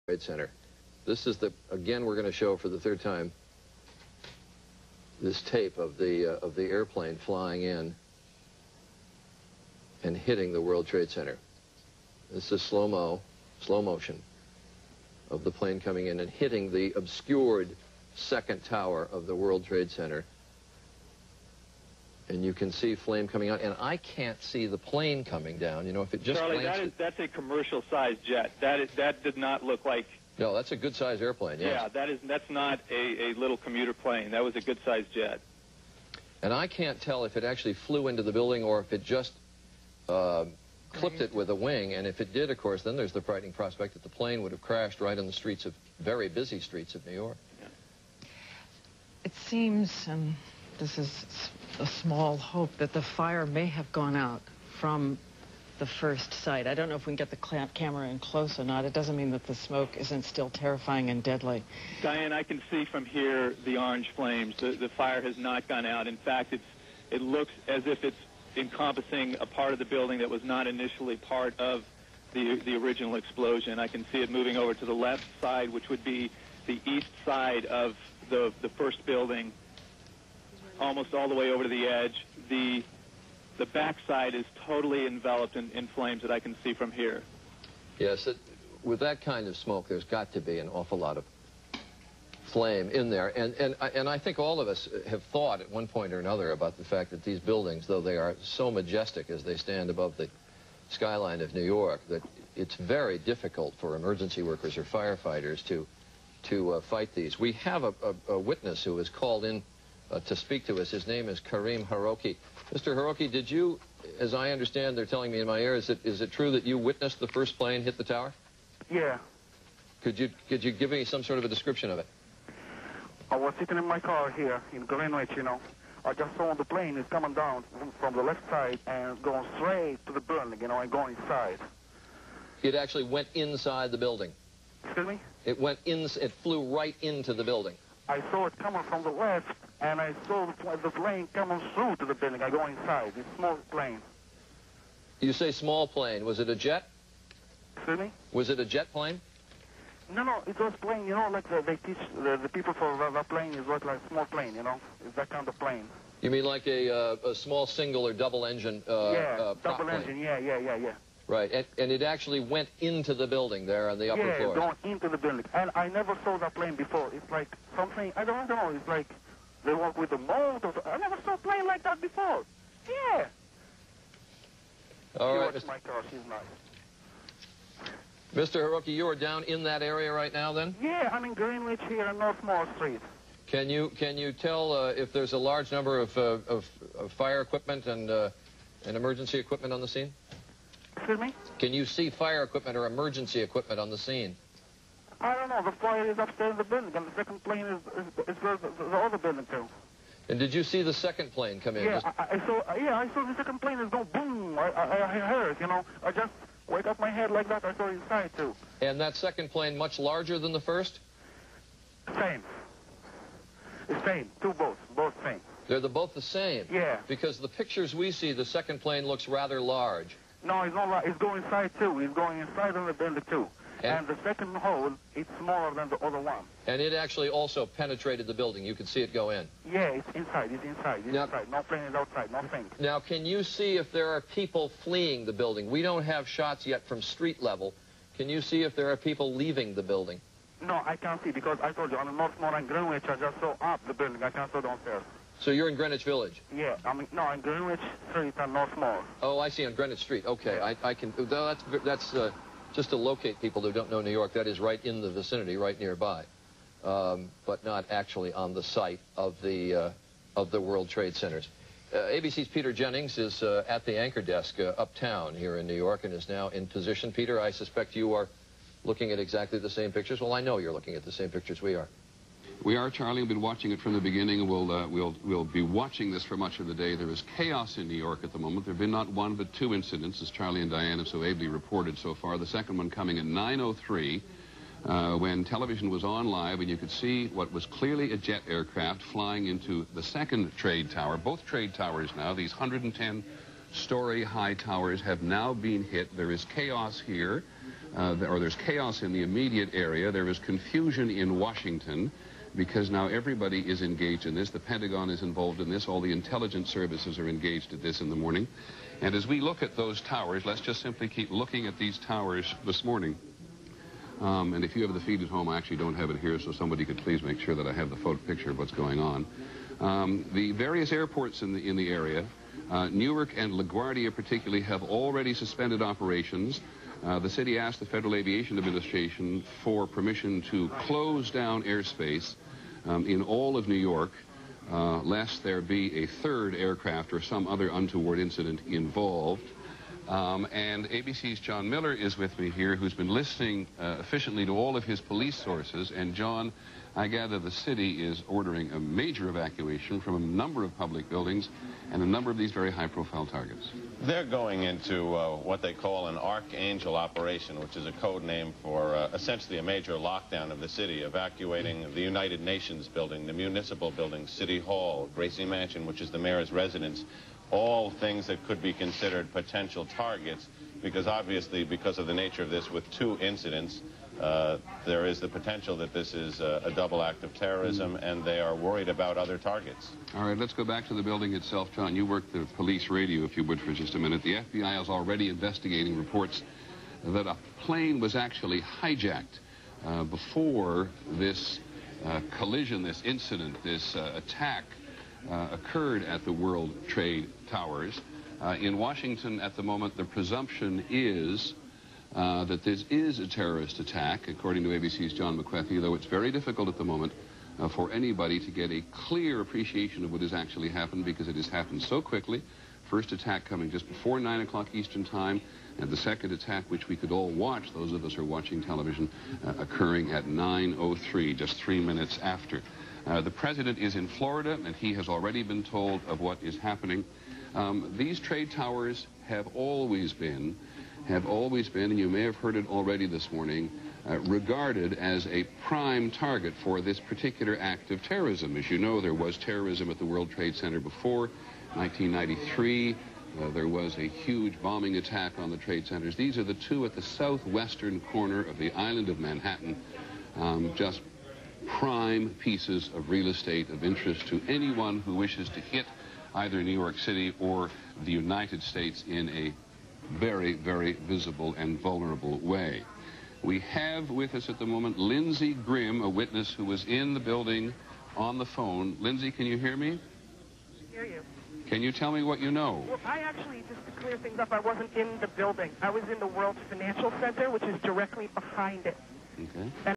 Trade Center. This is again, we're going to show for the third time this tape of the airplane flying in and hitting the World Trade Center. This is slow motion of the plane coming in and hitting the obscured second tower of the World Trade Center. And you can see flame coming out, and I can't see the plane coming down. You know, if it just Charlie, that's a commercial-sized jet. That did not look like. No, that's a good-sized airplane. Yes. Yeah, that's not a little commuter plane. That was a good-sized jet. And I can't tell if it actually flew into the building or if it just clipped it with a wing. And if it did, of course, then there's the frightening prospect that the plane would have crashed right on the streets of very busy streets of New York. Yeah. It seems, and this is a small hope, that the fire may have gone out from the first site. I don't know if we can get the camera in close or not. It doesn't mean that the smoke isn't still terrifying and deadly. Diane, I can see from here the orange flames. The fire has not gone out. In fact, it looks as if it's encompassing a part of the building that was not initially part of the original explosion. I can see it moving over to the left side, which would be the east side of the first building, almost all the way over to the edge. The back side is totally enveloped in flames that I can see from here. Yes, with that kind of smoke, there's got to be an awful lot of flame in there. And I think all of us have thought at one point or another about the fact that these buildings, though they are so majestic as they stand above the skyline of New York, that it's very difficult for emergency workers or firefighters to fight these. We have a witness who was called in to speak to us. His name is Karim Haroki. Mr. Haroki, did you, as I understand, they're telling me in my ear, is it true that you witnessed the first plane hit the tower? Yeah. Could you give me some sort of a description of it? I was sitting in my car here in Greenwich, you know. I just saw the plane is coming down from the left side and going straight to the building, you know, and going inside. It actually went inside the building? Excuse me? It flew right into the building? I saw it coming from the left, and I saw the plane coming through to the building. I go inside. It's a small plane. You say small plane. Was it a jet? Excuse me? Was it a jet plane? No, it was plane, you know, like they teach the people for the plane is what, like small plane, you know? It's that kind of plane. You mean like a small single or double engine yeah, double plane. engine, yeah. Right, and it actually went into the building there on the upper floor. Yeah, going into the building. And I never saw that plane before. It's like something, I don't know, it's like they work with the mold. I never saw a plane like that before. Yeah. All right, my car, she's nice. Mr. Haroki, you are down in that area right now then? Yeah, I'm in Greenwich here on North Mall Street. Can you tell if there's a large number of fire equipment and emergency equipment on the scene? Excuse me? Can you see fire equipment or emergency equipment on the scene? I don't know. The fire is upstairs in the building, and the second plane is the other building too. And did you see the second plane come in? Yeah, I saw the second plane is go boom. I heard, you know. I just wake up my head like that. I saw inside too. And that second plane much larger than the first? Same. The same. Both same. They're both the same? Yeah. Because the pictures we see, the second plane looks rather large. No, it's not. It's going inside too. It's going inside of the building too. And the second hole, it's smaller than the other one. And it actually also penetrated the building. You could see it go in. Yeah, it's inside. It's inside. It's inside. No plane is outside. Nothing. Now, can you see if there are people fleeing the building? We don't have shots yet from street level. Can you see if there are people leaving the building? No, I can't see because I told you on the North Mall and Greenwich, I just saw up the building. I can't see downstairs. So you're in Greenwich Village? Yeah, no, in Greenwich Street and North Mall. Oh, I see, on Greenwich Street. Okay, yeah. I can. That's just to locate people who don't know New York. That is right in the vicinity, right nearby, but not actually on the site of the World Trade Centers. ABC's Peter Jennings is at the anchor desk uptown here in New York and is now in position. Peter, I suspect you are looking at exactly the same pictures. Well, I know you're looking at the same pictures we are. We are, Charlie. We've been watching it from the beginning, and we'll be watching this for much of the day. There is chaos in New York at the moment. There have been not one but two incidents, as Charlie and Diane have so ably reported so far. The second one coming at 9:03, when television was on live, and you could see what was clearly a jet aircraft flying into the second trade tower. Both trade towers now, these 110-story high towers, have now been hit. There is chaos here. or there's chaos in the immediate area. There is confusion in Washington because now everybody is engaged in this. The Pentagon is involved in this. All the intelligence services are engaged at this in the morning. And as we look at those towers, let's just simply keep looking at these towers this morning. And if you have the feed at home, I actually don't have it here, so somebody could please make sure that I have the photo picture of what's going on. The various airports in the area, Newark and LaGuardia particularly, have already suspended operations. The city asked the Federal Aviation Administration for permission to close down airspace in all of New York, lest there be a third aircraft or some other untoward incident involved. And ABC's John Miller is with me here, who's been listening efficiently to all of his police sources. And John, I gather the city is ordering a major evacuation from a number of public buildings and a number of these very high-profile targets. They're going into what they call an Archangel operation, which is a code name for essentially a major lockdown of the city, evacuating the United Nations building, the municipal building, City Hall, Gracie Mansion, which is the mayor's residence, all things that could be considered potential targets, because obviously, because of the nature of this, with 2 incidents, there is the potential that this is a double act of terrorism, and they are worried about other targets. All right, let's go back to the building itself. John, you work the police radio, if you would, for just a minute. The FBI is already investigating reports that a plane was actually hijacked before this collision, this incident, this attack occurred at the World Trade Towers. In Washington at the moment, the presumption is that this is a terrorist attack, according to ABC's John McWethy, though it's very difficult at the moment for anybody to get a clear appreciation of what has actually happened, because it has happened so quickly. First attack coming just before 9 o'clock Eastern Time, and the second attack, which we could all watch, those of us who are watching television, occurring at 9:03, just 3 minutes after. The president is in Florida, and he has already been told of what is happening. These trade towers have always been, and you may have heard it already this morning, regarded as a prime target for this particular act of terrorism. As you know, there was terrorism at the World Trade Center before 1993. There was a huge bombing attack on the trade centers. These are the 2 at the southwestern corner of the island of Manhattan, just prime pieces of real estate of interest to anyone who wishes to hit either New York City or the United States in a very, very visible and vulnerable way. We have with us at the moment Lindsey Grimm, a witness who was in the building on the phone. Lindsey, can you hear me? I hear you. Can you tell me what you know? Well, I actually, just to clear things up, I wasn't in the building. I was in the World Financial Center, which is directly behind it. Okay.